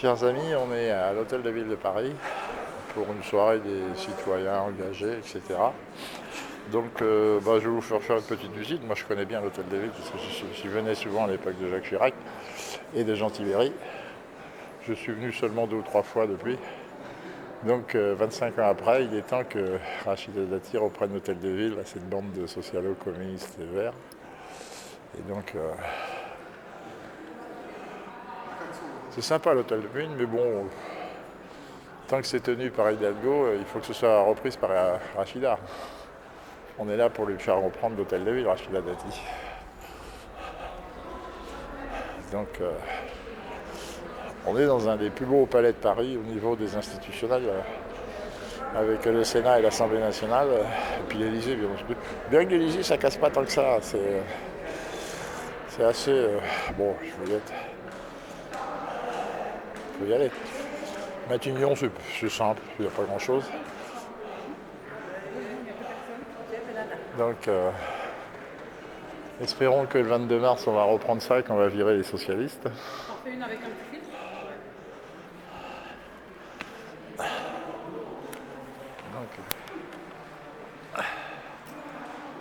Chers amis, on est à l'Hôtel de Ville de Paris pour une soirée des citoyens engagés, etc. Donc je vais vous faire une petite visite. Moi je connais bien l'Hôtel de Ville parce que j'y venais souvent à l'époque de Jacques Chirac et de Jean Tibéry. Je suis venu seulement 2 ou 3 fois depuis. Donc 25 ans après, il est temps que Rachida Dati reprenne l'Hôtel de Ville à cette bande de socialo-communistes et verts. Et donc c'est sympa l'Hôtel de Ville, mais bon, tant que c'est tenu par Hidalgo, il faut que ce soit reprise par Rachida. On est là pour lui faire reprendre l'Hôtel de Ville, Rachida Dati. Donc on est dans un des plus beaux palais de Paris au niveau des institutionnels, avec le Sénat et l'Assemblée nationale, et puis l'Élysée. Bien que l'Élysée, ça casse pas tant que ça. C'est assez... bon, je faut y aller. Matignon, c'est simple, il n'y a pas grand-chose. Donc, espérons que le 22 mars, on va reprendre ça et qu'on va virer les socialistes. On fait une avec un petit filtre. Donc,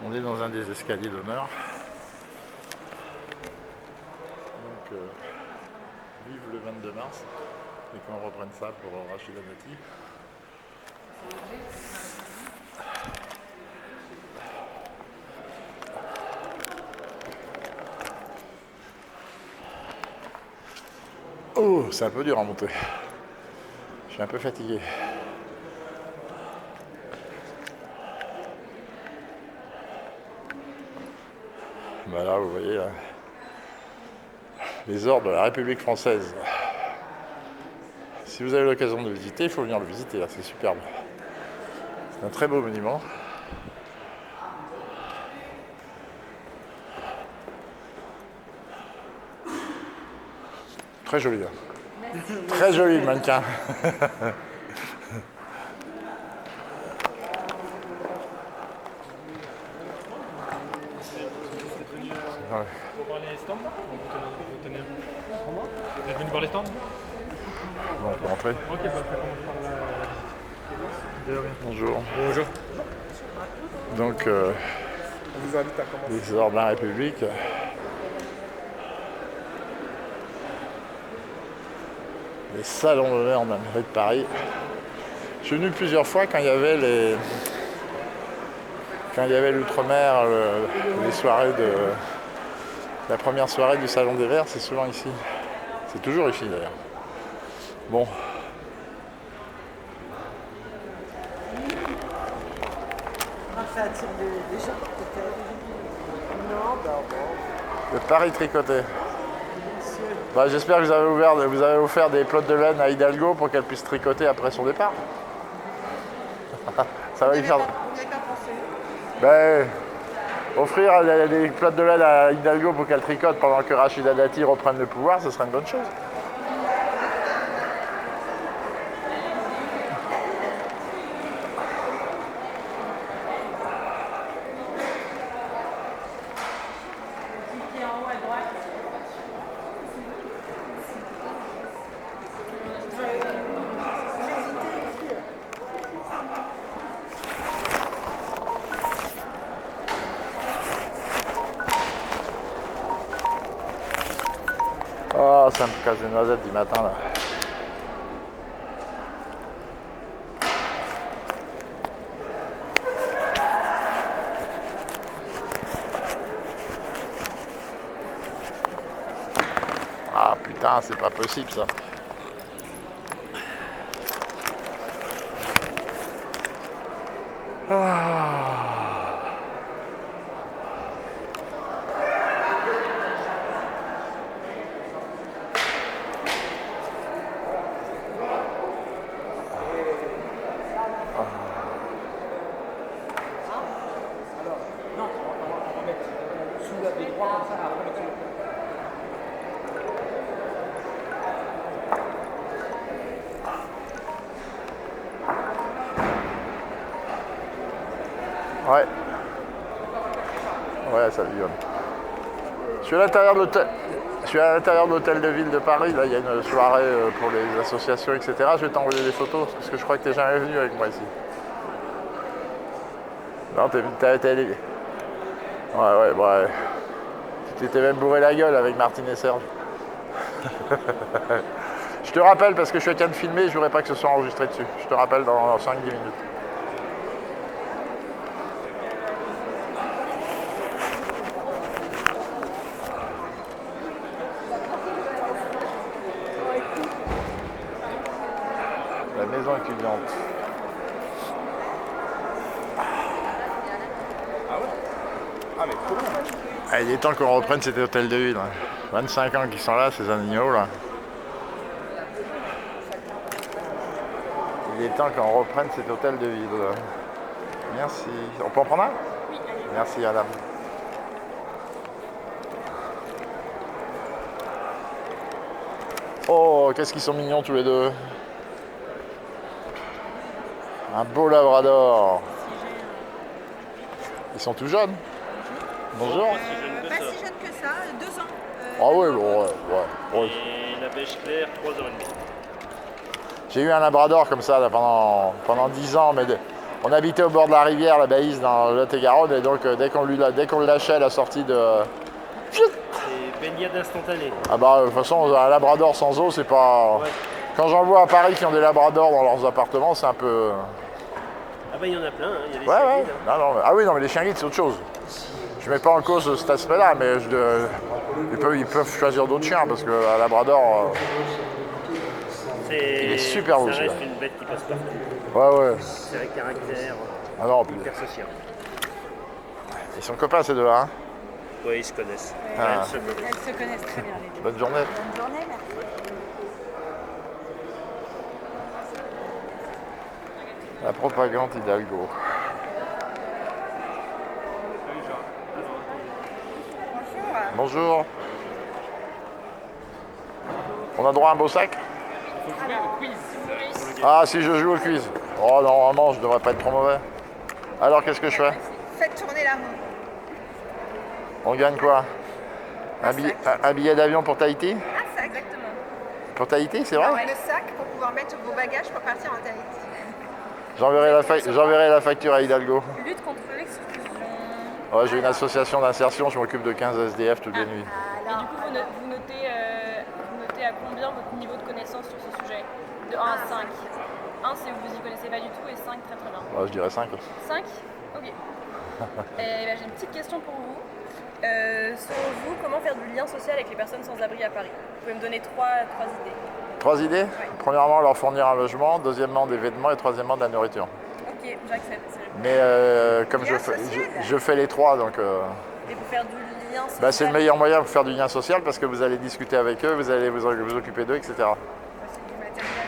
on est dans un des escaliers d'honneur. Donc, vive le 22 mars et qu'on reprenne ça pour Rachida Dati. Oh, c'est un peu dur à monter. Je suis un peu fatigué. Voilà, vous voyez là, les ors de la République française. Si vous avez l'occasion de le visiter, il faut venir le visiter, là, c'est superbe. C'est un très beau monument. Très joli, hein. Très joli le mannequin. Ouais. Pour voir les stands, vous tenez. Vous êtes venu voir les stands? Bon, on peut rentrer. Ok, ça commence par la... Bonjour. Bonjour. Donc, On vous invite à commencer. les ors de la République. Les salons d'honneur de la mairie de Paris. Je suis venu plusieurs fois quand il y avait l'outre-mer, les soirées de... La première soirée du Salon des Verts, c'est souvent ici. C'est toujours ici d'ailleurs. Bon. Ça attire des gens peut-être. Non, bon. Le Paris tricoté. J'espère que vous avez offert des plots de laine à Hidalgo pour qu'elle puisse tricoter après son départ. Ça va lui faire... Vous n'y avez qu'à penser. Offrir des plots de laine à Hidalgo pour qu'elle tricote pendant que Rachida Dati reprenne le pouvoir, ce serait une bonne chose. Cliquez en haut à droite. Oh, ça me casse des noisettes du matin là. Ah putain, c'est pas possible ça. Ah. Ouais. Ouais, ça vit. Je suis à l'intérieur de l'hôtel. Je suis à l'intérieur de l'hôtel de ville de Paris, là il y a une soirée pour les associations, etc. Je vais t'envoyer des photos, parce que je crois que t'es jamais venu avec moi ici. Non, t'as été allé. Ouais. Tu t'étais même bourré la gueule avec Martine et Serge. Je te rappelle, parce que je suis en train de filmer, je voudrais pas que ce soit enregistré dessus. Je te rappelle dans 5-10 minutes. La maison étudiante. Ah, il est temps qu'on reprenne cet hôtel de ville. 25 ans qu'ils sont là, ces animaux là. Il est temps qu'on reprenne cet hôtel de ville. Merci. On peut en prendre un? Oui. Merci madame. Oh, qu'est-ce qu'ils sont mignons tous les deux. Un beau labrador. Ils sont tout jeunes. Bonjour. Pas si jeune que ça, 2 ans. Ah oui, bon, ouais. Et la beige claire, 3h30. J'ai eu un labrador comme ça là, pendant 10 ans, mais on habitait au bord de la rivière, la Baïse, dans le Lot-et-Garonne, et donc dès qu'on le lâchait à la sortie de... C'est baignade instantanée. Ah bah de toute façon, un labrador sans eau, c'est pas... Ouais. Quand j'en vois à Paris qui ont des labradors dans leurs appartements, c'est un peu... Ah bah il y en a plein, hein. Il y a des Ouais. chiens guides, hein. Ah oui, non, mais les chiens guides, c'est autre chose. Je mets pas en cause cet aspect-là, mais ils peuvent choisir d'autres chiens, parce qu'un labrador... il est super beau, Ça celui-là. reste une bête qui passe partout. Ouais. C'est un caractère Ah non, hyper social. ils sont copains ces deux-là, hein. Oui, ils se connaissent. Ah. Elles se connaissent. Elles se connaissent très bien les deux. Bonne journée. Bonne journée, merci. La propagande Hidalgo. Bonjour. On a droit à un beau sac? Ah, si je joue au quiz. Oh, normalement, je devrais pas être trop mauvais. Alors, qu'est-ce que je fais? Faites tourner la roue. On gagne quoi? Un billet d'avion pour Tahiti? Ah, ça, exactement. Pour Tahiti, c'est vrai? Ouais, le sac pour pouvoir mettre vos bagages pour partir en Tahiti. J'enverrai la facture à Hidalgo. Lutte contre l'exclusion. Ouais, j'ai une association d'insertion, je m'occupe de 15 SDF toutes les nuits. Et du coup, vous notez à combien votre niveau de connaissance sur ce sujet? De 1 à 5. 1, c'est vous y connaissez pas du tout, et 5, très très bien. Ouais, je dirais 5. 5? Ok. J'ai une petite question pour vous. Selon vous, comment faire du lien social avec les personnes sans abri à Paris? Vous pouvez me donner 3 idées. 3 idées? Premièrement, leur fournir un logement. Deuxièmement, des vêtements. Et troisièmement, de la nourriture. Ok, j'accepte. Mais comme je fais les 3, donc... Et pour faire du lien social? Bah, c'est le meilleur moyen pour faire du lien social parce que vous allez discuter avec eux, vous allez vous occuper d'eux, etc. C'est du matériel.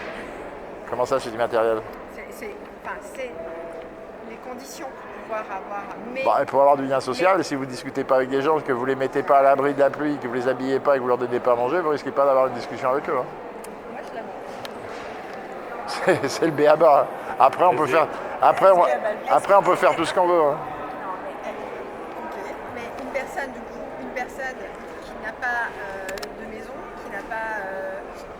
Comment ça, c'est du matériel? C'est les conditions pour pouvoir avoir. Mais Bah, et pour avoir du lien social, si vous ne discutez pas avec des gens, que vous ne les mettez pas à l'abri de la pluie, que vous ne les habillez pas et que vous ne leur donnez pas à manger, vous ne risquez pas d'avoir une discussion avec eux. Hein. moi, je l'aime. C'est le béaba. Hein. Après, on peut faire, après, on peut faire tout ce qu'on veut. Hein. Non, mais une personne qui n'a pas de maison, qui n'a pas.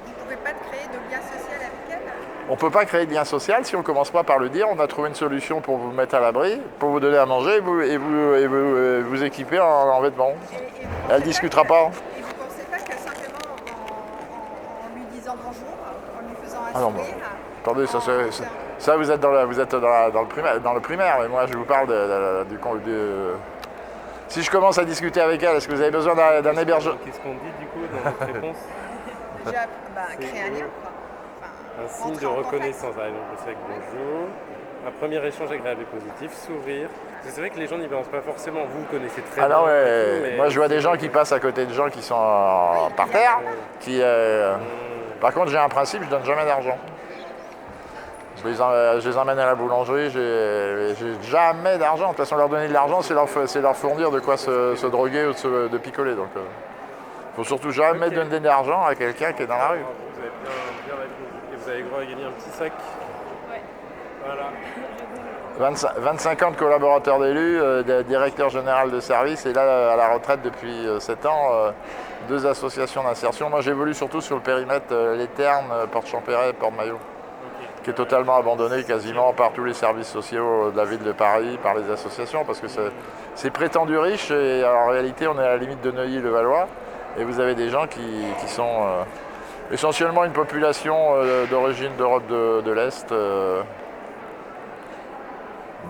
Vous ne pouvez pas créer de lien social avec elle. On ne peut pas créer de lien social si on ne commence pas par le dire. On a trouvé une solution pour vous mettre à l'abri, pour vous donner à manger et vous équiper en vêtements. Elle ne discutera pas. Et vous ne pensez pas que simplement en lui disant bonjour, en lui faisant un Ah non, sourire. Attendez, ça vous êtes dans le primaire, mais moi je vous parle du... Si je commence à discuter avec elle, est-ce que vous avez besoin d'un hébergeur? Qu'est-ce qu'on dit du coup dans notre réponse? Déjà, créer un lien, quoi. Un signe Rentrer de en reconnaissance, par exemple, c'est avec bonjour. Un premier échange agréable et positif, s'ouvrir. Parce que c'est vrai que les gens n'y pensent pas forcément. Vous connaissez très Ah bien. non, ouais. et tout, mais Moi je vois des gens qui passent à côté de gens qui sont par terre. Par contre, j'ai un principe, je donne jamais d'argent. Je les emmène à la boulangerie, j'ai jamais d'argent. De toute façon, leur donner de l'argent, c'est leur fournir de quoi se droguer ou de picoler. Donc, faut surtout jamais donner d'argent à quelqu'un qui est dans la rue. Vous avez bien répondu. Et vous avez le droit à gagner un petit sac. Ouais. Voilà. 25 ans de collaborateur d'élu, directeur général de service, et là, à la retraite depuis 7 ans, 2 associations d'insertion. Moi, j'évolue surtout sur le périmètre Les Ternes, Porte-Champéret, Port-Maillot, qui est totalement abandonné quasiment par tous les services sociaux de la ville de Paris, par les associations, parce que c'est prétendu riche, et en réalité, on est à la limite de Neuilly-le-Valois, et vous avez des gens qui sont essentiellement une population d'origine d'Europe de l'Est.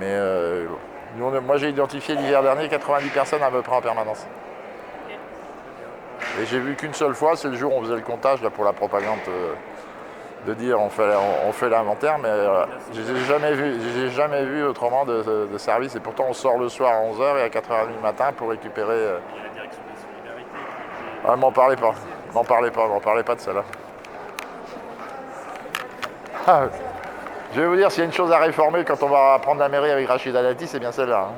Mais moi j'ai identifié l'hiver dernier 90 personnes à peu près en permanence. Et j'ai vu qu'une seule fois, c'est le jour où on faisait le comptage là, pour la propagande, de dire on fait l'inventaire, mais j'ai jamais vu autrement de service. Et pourtant on sort le soir à 11h et à 4h30 du matin pour récupérer. Il y a la direction des solidarités. Ah, m'en parlez pas de celle-là. Ah, je vais vous dire, s'il y a une chose à réformer quand on va prendre la mairie avec Rachida Dati, c'est bien celle-là. Hein.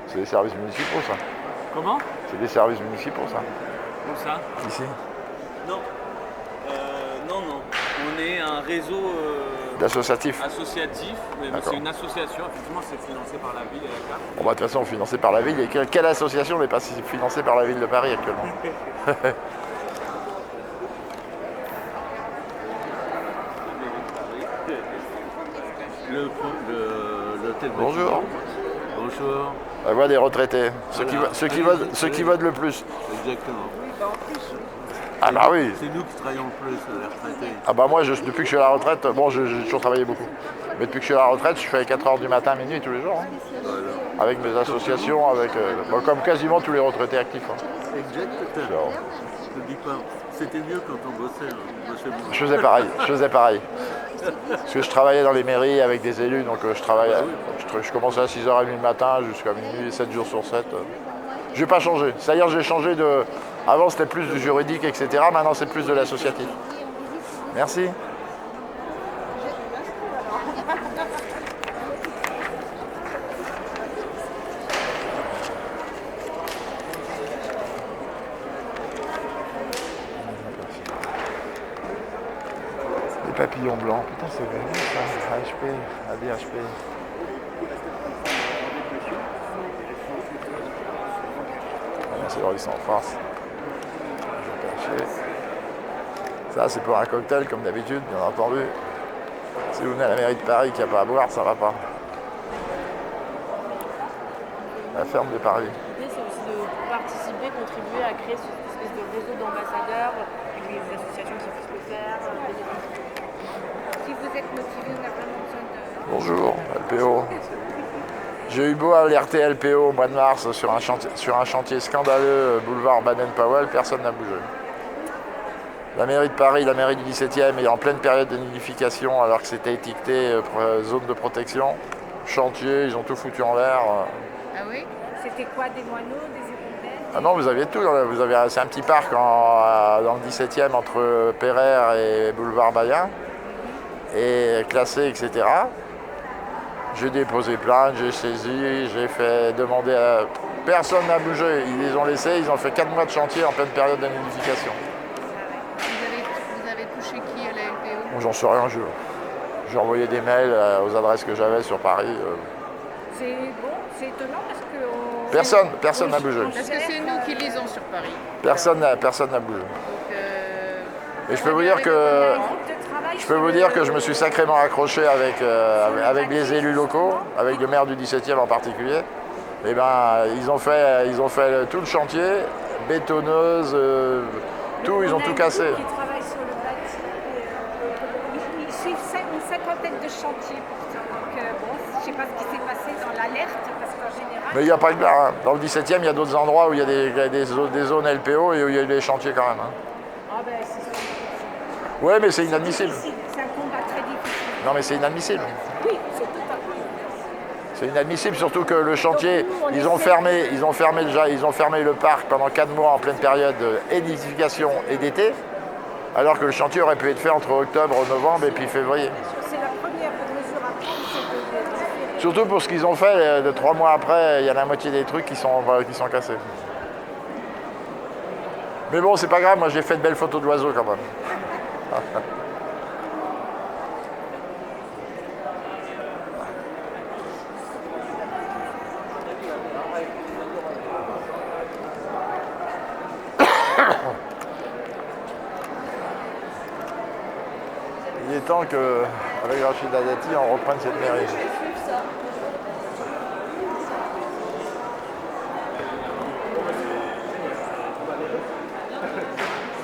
C'est des services municipaux, ça. Comment? C'est des services municipaux, ça. Où ça? Ici. Non. Non. On est un réseau D'associatifs. associatif, mais D'accord. c'est une association, effectivement c'est financé par la ville et la carte. Bon, bah, de toute façon, financé par la ville. Et quelle association n'est pas financée par la ville de Paris actuellement? L'hôtel. Bonjour. Bonjour. La voix des retraités. Voilà. Ceux qui votent le plus. Exactement. Ah bah oui. C'est nous qui travaillons le plus, les retraités. Ah bah moi, depuis que je suis à la retraite, bon, j'ai toujours travaillé beaucoup. Mais depuis que je suis à la retraite, je fais 4h du matin, minuit tous les jours. Hein. Voilà. Avec mes associations, comme quasiment tous les retraités actifs. Hein. Exactement. Genre, Je ne dis pas. C'était mieux quand on bossait. On bossait moins. je faisais pareil. Parce que je travaillais dans les mairies avec des élus, donc je commençais à 6h30 le matin jusqu'à minuit, 7 jours sur 7. Je n'ai pas changé. C'est-à-dire j'ai changé de... Avant c'était plus du juridique, etc. Maintenant c'est plus de l'associatif. Merci. Des papillons blancs. Putain, c'est vraiment ça. AHP, ADHP. C'est leur en face. Ça, c'est pour un cocktail, comme d'habitude, bien entendu. Si vous venez à la mairie de Paris qu'il n'y a pas à boire, ça va pas. La ferme de Paris. L'idée, c'est aussi de participer, contribuer à créer cette espèce de réseau d'ambassadeurs avec les associations qui puissent le faire. Si vous êtes motivé, on a vraiment besoin de... Bonjour, LPO. J'ai eu beau alerter LPO au mois de mars sur un chantier scandaleux, boulevard Baden-Powell, personne n'a bougé. La mairie de Paris, la mairie du 17e est en pleine période de nidification alors que c'était étiqueté zone de protection. Chantier, ils ont tout foutu en l'air. Ah oui? C'était quoi, des moineaux, des hirondelles? Ah non, vous aviez tout. C'est un petit parc dans le 17e entre Pereire et boulevard Bayen, et classé, etc. J'ai déposé plainte, j'ai saisi, j'ai fait demander à... Personne n'a bougé, ils les ont laissés, ils ont fait 4 mois de chantier en pleine période de nidification. Vous avez touché qui à la LPO? Bon, j'en sais rien, j'ai envoyé des mails aux adresses que j'avais sur Paris. C'est bon, c'est étonnant parce que... Personne n'a bougé. Parce que c'est nous qui lisons sur Paris. Personne n'a bougé. Donc, Et je peux vous dire que je me suis sacrément accroché avec les élus locaux, avec le maire du 17e en particulier. Et ben, ils ont fait tout le chantier, bétonneuse, tout, ils ont tout cassé. Qui travaillent sur le bâti, ils suivent une cinquantaine de chantiers pour ça. Donc bon, je ne sais pas ce qui s'est passé dans l'alerte, parce qu'en général... Mais il n'y a pas que là. Hein. Dans le 17e, il y a d'autres endroits où il y a des zones LPO et où il y a eu des chantiers quand même. Hein. Ah ben c'est sûr. Ouais, mais c'est inadmissible. C'est un combat très difficile. Non, mais c'est inadmissible. Oui, c'est tout à fait. C'est inadmissible, surtout que le chantier, ils ont fermé le parc pendant 4 mois en pleine période d'édification et d'été. Alors que le chantier aurait pu être fait entre octobre, novembre et puis février. C'est la première mesure à prendre, c'est de différer. Surtout pour ce qu'ils ont fait, de 3 mois après, il y a la moitié des trucs qui sont cassés. Mais bon, c'est pas grave, moi j'ai fait de belles photos d'oiseaux quand même. Il est temps qu'avec Rachida Dati, on reprenne cette mairie.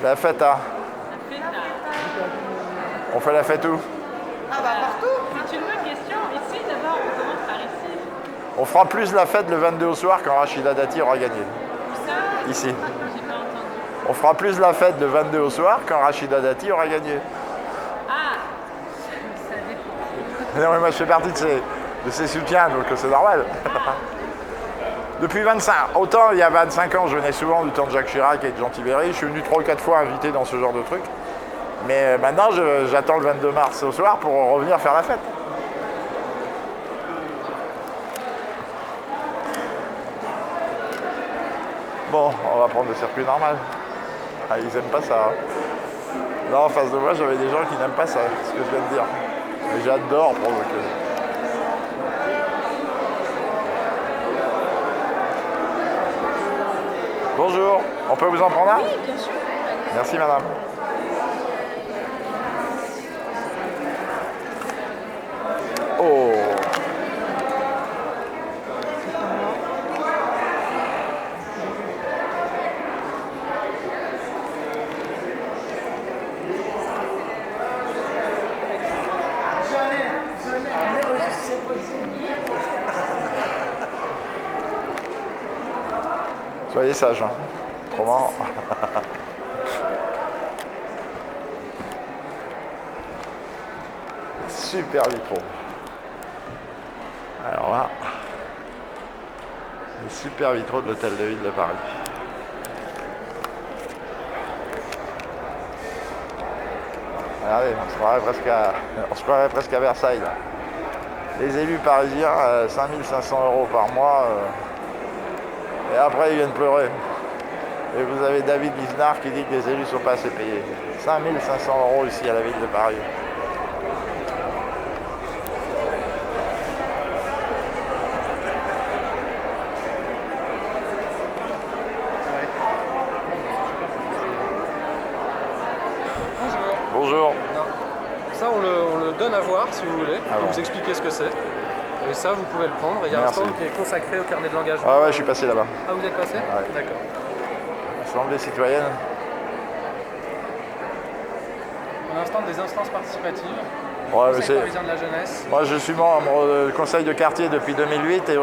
La fête, hein. On fait la fête où? Ah bah partout. C'est une bonne question. Ici, d'abord, on commence par ici. On fera plus la fête le 22 au soir quand Rachida Dati aura gagné. Où ça? Ici. J'ai pas entendu. On fera plus la fête le 22 au soir quand Rachida Dati aura gagné. Ah, ça dépend. Non mais moi je fais partie de ses soutiens, donc c'est normal. Depuis 25, autant il y a 25 ans je venais souvent du temps de Jacques Chirac et de Jean Tibéry, je suis venu 3 ou 4 fois invité dans ce genre de truc. Mais maintenant j'attends le 22 mars au soir pour revenir faire la fête. Bon, on va prendre le circuit normal. Ah, ils aiment pas ça. Hein. Là en face de moi j'avais des gens qui n'aiment pas ça, ce que je viens de dire. Mais j'adore provoquer. Bonjour, on peut vous en prendre un? Oui, bien sûr. Merci madame. Oh. Soyez sage, hein. Autrement. Super vitraux. Alors là, les super vitraux de l'hôtel de ville de Paris. Regardez, on se croirait presque à Versailles. Là. Les élus parisiens, 5 500 € par mois. Et après, ils viennent pleurer. Et vous avez David Lisnard qui dit que les élus ne sont pas assez payés. 5 500 € ici à la ville de Paris. Bonjour. Ça, on le donne à voir si vous voulez. Ah On bon. vous expliquer ce que c'est. Et ça, vous pouvez le prendre. Il y a Merci. un stand qui est consacré au carnet de l'engagement. Ah ouais, je suis passé là-bas. Ah, vous êtes passé? Ouais. D'accord. Assemblée citoyenne. On a un stand des instances participatives. Ouais, mais Conseil c'est... parisien de la jeunesse. Moi, je suis membre du conseil de quartier depuis 2008 et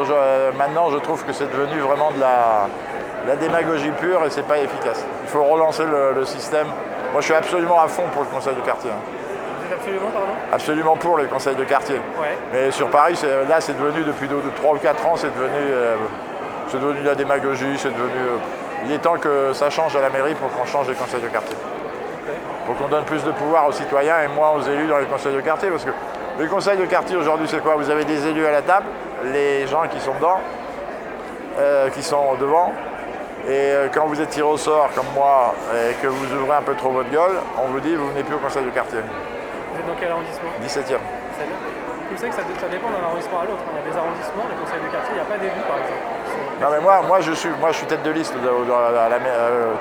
maintenant, je trouve que c'est devenu vraiment de la démagogie pure et c'est pas efficace. Il faut relancer le système. Moi, je suis absolument à fond pour le conseil de quartier. Hein. Vous êtes absolument, pardon? Absolument pour les conseils de quartier. Ouais. Mais sur Paris, là, c'est devenu, depuis 3 ou 4 ans, c'est devenu de la démagogie, c'est devenu... il est temps que ça change à la mairie pour qu'on change les conseils de quartier. Pour qu'on donne plus de pouvoir aux citoyens et moins aux élus dans les conseils de quartier. Parce que les conseils de quartier aujourd'hui, c'est quoi? Vous avez des élus à la table, les gens qui sont dedans, qui sont devant. Et quand vous êtes tiré au sort, comme moi, et que vous ouvrez un peu trop votre gueule, on vous dit vous venez plus au conseil de quartier. Vous êtes dans quel arrondissement? 17e. C'est bien. Vous savez que ça dépend d'un arrondissement à l'autre. Il y a des arrondissements, les conseils de quartier, il n'y a pas d'élus par exemple. Non mais moi je suis tête de liste,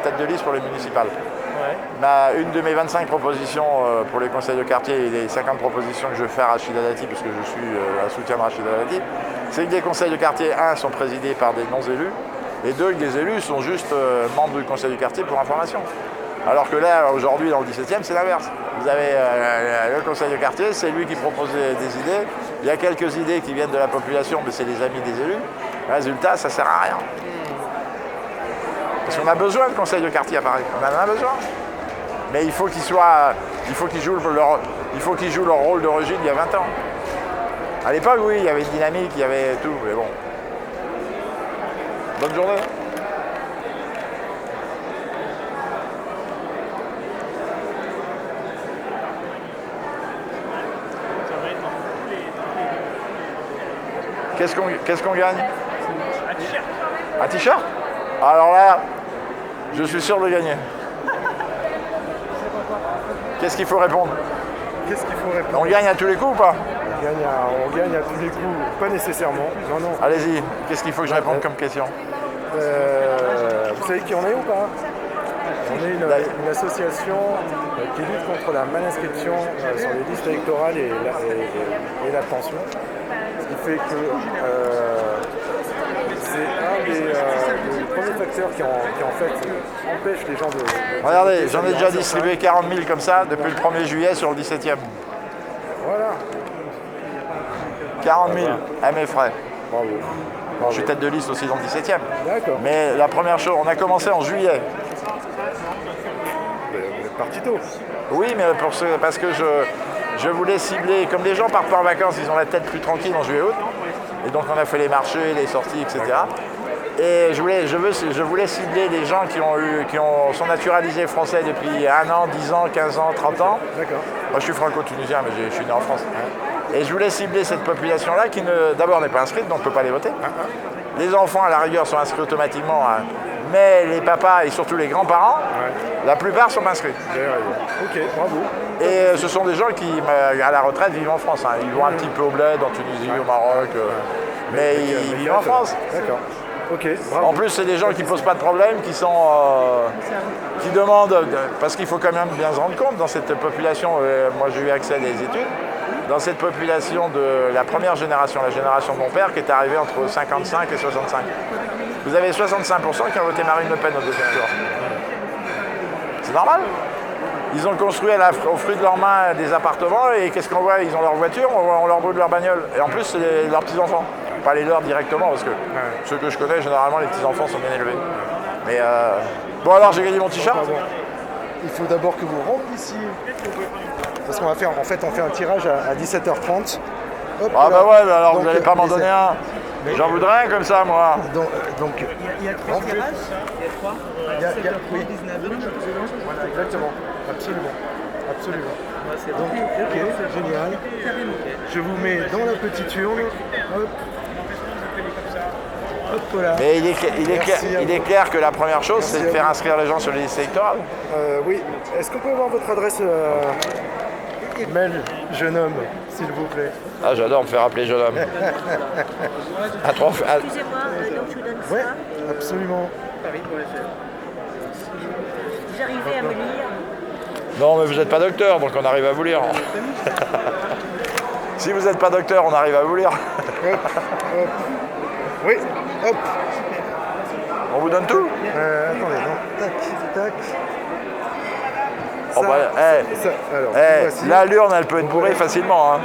tête de liste pour les municipales. Ouais. Une de mes 25 propositions pour les conseils de quartier et les 50 propositions que je fais à Rachida Dati, puisque je suis un soutien de Rachida Dati, c'est que les conseils de quartier, 1, sont présidés par des non-élus, et 2, que les élus sont juste membres du conseil du quartier pour information. Alors que là, aujourd'hui, dans le 17e, c'est l'inverse. Vous avez le conseil de quartier, c'est lui qui propose des idées. Il y a quelques idées qui viennent de la population, mais c'est les amis des élus. Résultat, ça sert à rien. Parce qu'on a besoin de conseils de quartier à Paris. On en a besoin. Mais il faut qu'ils jouent leur rôle d'origine il y a 20 ans. À l'époque, oui, il y avait une dynamique, il y avait tout, mais bon. Bonne journée. Qu'est-ce qu'on gagne? Un t-shirt? Alors là, je suis sûr de gagner. Qu'est-ce qu'il faut répondre? Qu'est-ce qu'il faut répondre? On gagne à tous les coups ou pas? On gagne à tous les coups, pas nécessairement. Non, non. Allez-y, qu'est-ce qu'il faut que je réponde comme question? Vous savez qui on est ou pas? On est une association qui lutte contre la maninscription sur les listes électorales et l'abstention. Ce qui fait que c'est un des premiers facteurs qui en fait empêche les gens de... Regardez, j'en ai déjà distribué 40 000 comme ça depuis le 1er juillet sur le 17e. Voilà. 40 000 à mes frais. Bravo. Je suis tête de liste aussi dans le 17e. D'accord. Mais la première chose, on a commencé en juillet. Vous êtes parti tôt. Oui, mais parce que je voulais cibler, comme les gens partent pas en vacances, ils ont la tête plus tranquille en juillet-août. Et donc on a fait les marchés, les sorties, etc. Et je voulais cibler des gens qui sont naturalisés français depuis 1 an, 10 ans, 15 ans, 30 ans. D'accord. Moi je suis franco-tunisien, mais je suis né en France. Et je voulais cibler cette population-là qui d'abord n'est pas inscrite, donc ne peut pas les voter. Les enfants à la rigueur sont inscrits automatiquement, mais les papas et surtout les grands-parents, la plupart sont inscrits. Ok, bravo. Et ce sont des gens qui, à la retraite, vivent en France. Ils vont un petit peu au bled, en Tunisie, au Maroc, mais ils vivent en France. D'accord. Ok, bravo. En plus, c'est des gens qui ne posent pas de problème, qui demandent, parce qu'il faut quand même bien se rendre compte, dans cette population, moi j'ai eu accès à des études, dans cette population de la première génération, la génération de mon père, qui est arrivée entre 55 et 65. Vous avez 65% qui ont voté Marine Le Pen au deuxième tour. C'est normal. Ils ont construit au fruit de leurs mains des appartements et qu'est-ce qu'on voit? Ils ont leur voiture, on leur brûle leur bagnole. Et en plus, c'est leurs petits-enfants. Pas les leurs directement, parce que ceux que je connais, généralement, les petits-enfants sont bien élevés. Mais bon, alors, j'ai gagné mon t-shirt. Il faut d'abord que vous remplissiez. Parce qu'on va faire, en fait, on fait un tirage à 17h30. Hop, ah bah ouais, mais alors donc, vous n'allez pas m'en donner un. J'en voudrais un comme ça, moi. Donc il y a 3 tirages. Il y a oui. Voilà, exactement. Absolument. Donc, ok, génial. Je vous mets dans la petite urne. Hop. Hop, voilà. Mais il est clair que la première chose, c'est de faire inscrire les gens sur les listes électorales. Oui. Est-ce qu'on peut avoir votre adresse mail, jeune homme, s'il vous plaît? Ah, j'adore me faire appeler jeune homme. Excusez-moi, donc je vous donne ça. Oui, absolument. Vous arrivez à me lire? Non, mais vous n'êtes pas docteur, donc on arrive à vous lire. Si vous n'êtes pas docteur, on arrive à vous lire. Hop. Oui, hop. On vous donne tout? Attendez, non. Tac. Oh bah, là, l'urne, elle peut être bourrée facilement. Hein.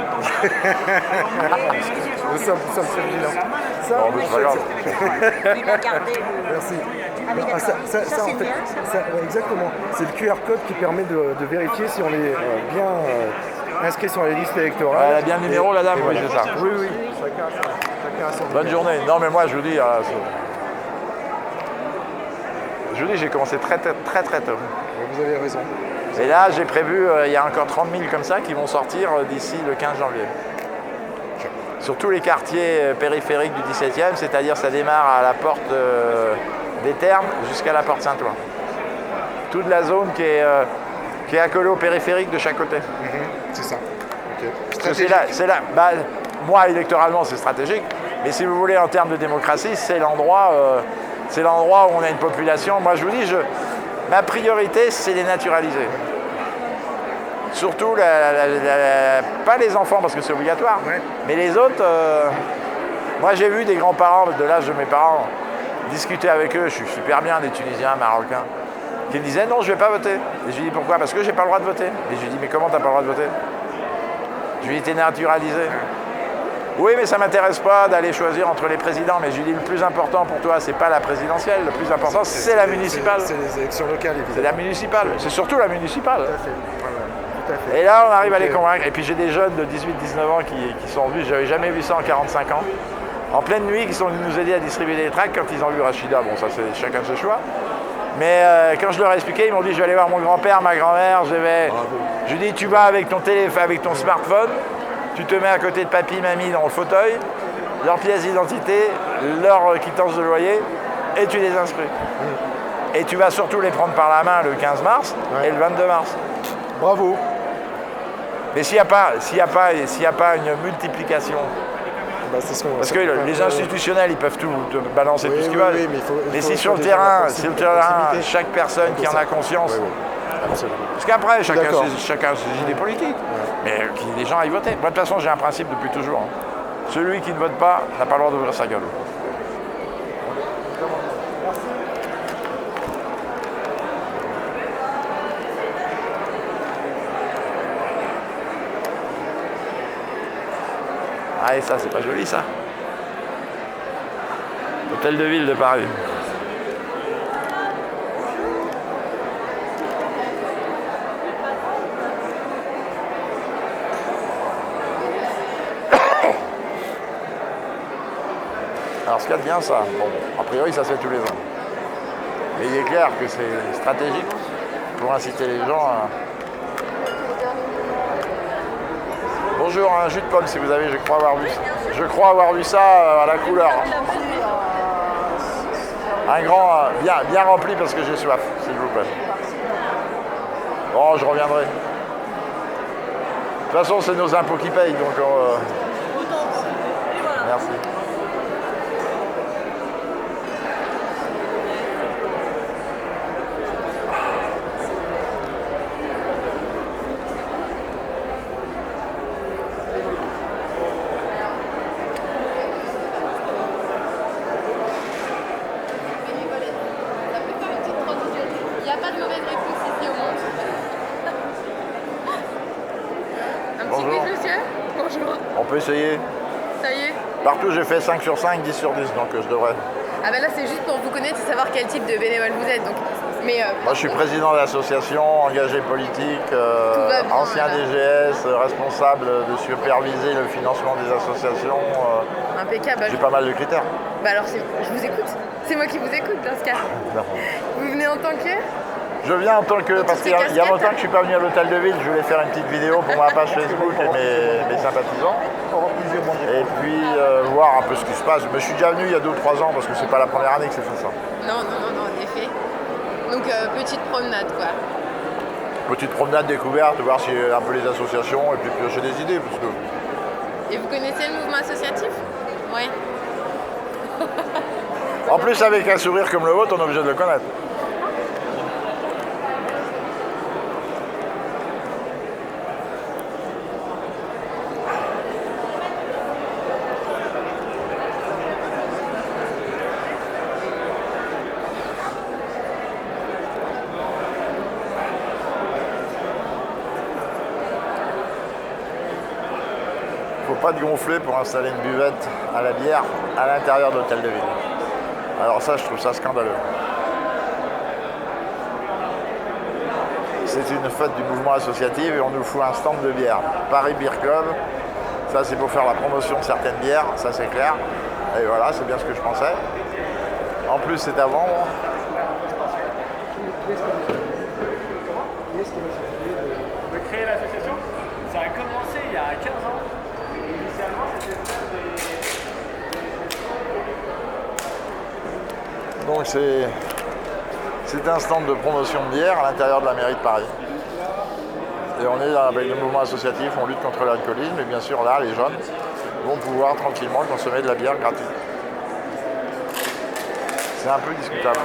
Ça me fait vilain. Ça, bon, mais c'est pas grave. Merci. Ah oui, d'accord. Ça, en c'est fait, bien, ça exactement. C'est le QR code qui permet de vérifier si on est bien inscrit sur les listes électorales. Elle a bien le numéro, la dame, oui, c'est ça. Oui. Chacun a son Bonne journée. Non, mais moi, je vous dis, j'ai commencé très tôt. Vous avez raison. Et là, j'ai prévu, il y a encore 30 000 comme ça qui vont sortir d'ici le 15 janvier. Sur tous les quartiers périphériques du 17e, c'est-à-dire ça démarre à la porte des Thermes jusqu'à la porte Saint-Ouen. Toute la zone qui est accolée au périphérique de chaque côté. C'est ça. C'est là. Moi, électoralement, c'est stratégique. Mais si vous voulez, en termes de démocratie, c'est l'endroit où on a une population. Moi, je vous dis, ma priorité, c'est les naturaliser. Surtout, pas les enfants parce que c'est obligatoire, mais les autres. Moi, j'ai vu des grands-parents de l'âge de mes parents discuter avec eux. Je suis super bien, des Tunisiens, Marocains, qui me disaient non, je ne vais pas voter. Et je lui dis pourquoi? Parce que j'ai pas le droit de voter. Et je lui dis mais comment t'as pas le droit de voter? Je lui dis t'es naturalisé. Oui, mais ça ne m'intéresse pas d'aller choisir entre les présidents. Mais je lui dis le plus important pour toi, c'est pas la présidentielle. Le plus important, c'est la municipale. C'est les élections locales, évidemment. C'est la municipale. C'est surtout la municipale. Tout à fait. Et là, on arrive à les convaincre. Et puis j'ai des jeunes de 18-19 ans qui sont venus. J'avais jamais vu ça en 45 ans. En pleine nuit, qui sont venus nous aider à distribuer des tracts quand ils ont vu Rachida. Bon, ça, c'est chacun ses choix. Mais quand je leur ai expliqué, ils m'ont dit je vais aller voir mon grand-père, ma grand-mère. Je lui dis tu vas avec ton téléphone, avec ton smartphone. Tu te mets à côté de papy, mamie dans le fauteuil leur pièce d'identité, leur quittance de loyer, et tu les inscris. Et tu vas surtout les prendre par la main le 15 mars et le 22 mars. Bravo. Mais s'il n'y a pas une multiplication, parce que les institutionnels, ils peuvent tout balancer tout ce qu'ils veulent. Mais si sur le terrain, chaque personne qui en a conscience, parce qu'après, chacun a ses idées politiques, mais que les gens aillent voter. Moi, de toute façon, j'ai un principe depuis toujours. Hein. Celui qui ne vote pas n'a pas le droit d'ouvrir sa gueule. Ah, et ça, c'est pas joli, ça. Hôtel de ville de Paris. Alors, ce qu'il y a de bien, ça, bon, a priori, ça se fait tous les ans. Mais il est clair que c'est stratégique pour inciter les gens à... Bonjour, un jus de pomme si vous avez, je crois avoir vu ça à la couleur. Un grand, bien rempli parce que j'ai soif, s'il vous plaît. Bon, je reviendrai. De toute façon, c'est nos impôts qui payent, donc... Merci. On peut essayer. Ça y est. Partout j'ai fait 5 sur 5, 10 sur 10, donc je devrais. Ah ben là c'est juste pour vous connaître et savoir quel type de bénévole vous êtes. Donc. Mais, moi je suis président d'association, engagé politique, ancien DGS, responsable de superviser le financement des associations. Impeccable. J'ai pas mal de critères. Bah alors je vous écoute. C'est moi qui vous écoute dans ce cas. Non. Vous venez en tant que... Je viens en tant que... Parce qu'il y a longtemps que je suis pas venu à l'hôtel de ville, je voulais faire une petite vidéo pour ma page Facebook et mes sympathisants. Et puis voir un peu ce qui se passe. Mais je suis déjà venu il y a 2 ou 3 ans parce que c'est pas la première année que c'est fait ça. Non, en effet. Donc petite promenade quoi. Petite promenade découverte, voir si un peu les associations et puis piocher des idées. Parce que... Et vous connaissez le mouvement associatif? Ouais. En plus avec un sourire comme le vôtre, on est obligé de le connaître. Pas de gonfler pour installer une buvette à la bière à l'intérieur de l'hôtel de ville. Alors ça, je trouve ça scandaleux. C'est une fête du mouvement associatif et on nous fout un stand de bière. Paris Beer Club, ça c'est pour faire la promotion de certaines bières, ça c'est clair. Et voilà, c'est bien ce que je pensais. En plus, c'est à vendre. De créer l'association, ça a commencé il y a 15 ans. Donc c'est un stand de promotion de bière à l'intérieur de la mairie de Paris. Et on est avec le mouvement associatif, on lutte contre l'alcoolisme et bien sûr là les jeunes vont pouvoir tranquillement consommer de la bière gratuite. C'est un peu discutable.